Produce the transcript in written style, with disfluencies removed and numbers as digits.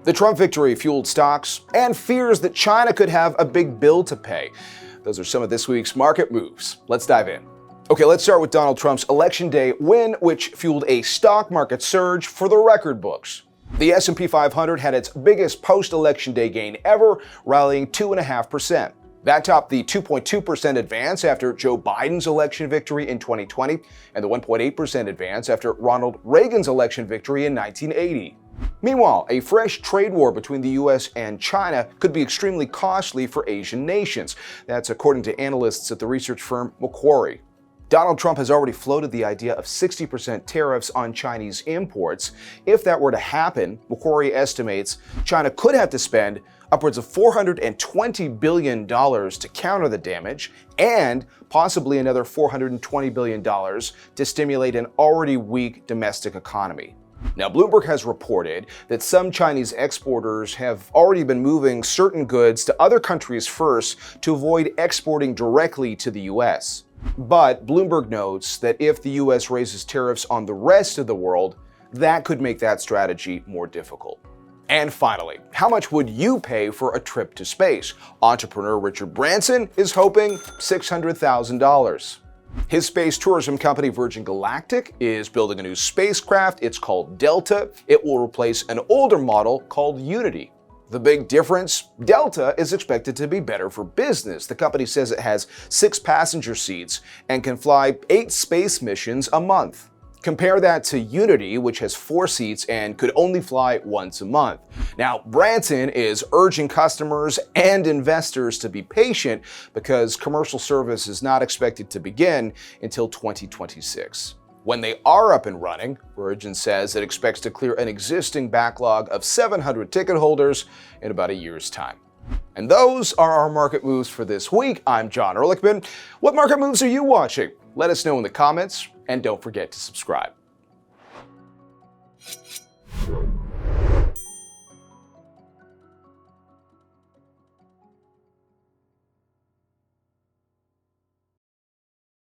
The Trump victory fueled stocks, and fears that China could have a big bill to pay. Those are some of this week's market moves. Let's dive in. Okay, let's start with Donald Trump's Election Day win, which fueled a stock market surge for the record books. The S&P 500 had its biggest post-Election Day gain ever, rallying 2.5%. That topped the 2.2% advance after Joe Biden's election victory in 2020 and the 1.8% advance after Ronald Reagan's election victory in 1980. Meanwhile, a fresh trade war between the U.S. and China could be extremely costly for Asian nations. That's according to analysts at the research firm Macquarie. Donald Trump has already floated the idea of 60% tariffs on Chinese imports. If that were to happen, Macquarie estimates China could have to spend upwards of $420 billion to counter the damage, and possibly another $420 billion to stimulate an already weak domestic economy. Now, Bloomberg has reported that some Chinese exporters have already been moving certain goods to other countries first to avoid exporting directly to the U.S. But Bloomberg notes that if the U.S. raises tariffs on the rest of the world, that could make that strategy more difficult. And finally, how much would you pay for a trip to space? Entrepreneur Richard Branson is hoping $600,000. His space tourism company Virgin Galactic is building a new spacecraft. It's called Delta. It will replace an older model called Unity. The big difference? Delta is expected to be better for business. The company says it has 6 passenger seats and can fly 8 space missions a month. Compare that to Unity, which has 4 seats and could only fly once a month. Now, Branson is urging customers and investors to be patient because commercial service is not expected to begin until 2026. When they are up and running, Virgin says it expects to clear an existing backlog of 700 ticket holders in about a year's time. And those are our market moves for this week. I'm Jon Erlichman. What market moves are you watching? Let us know in the comments, and don't forget to subscribe.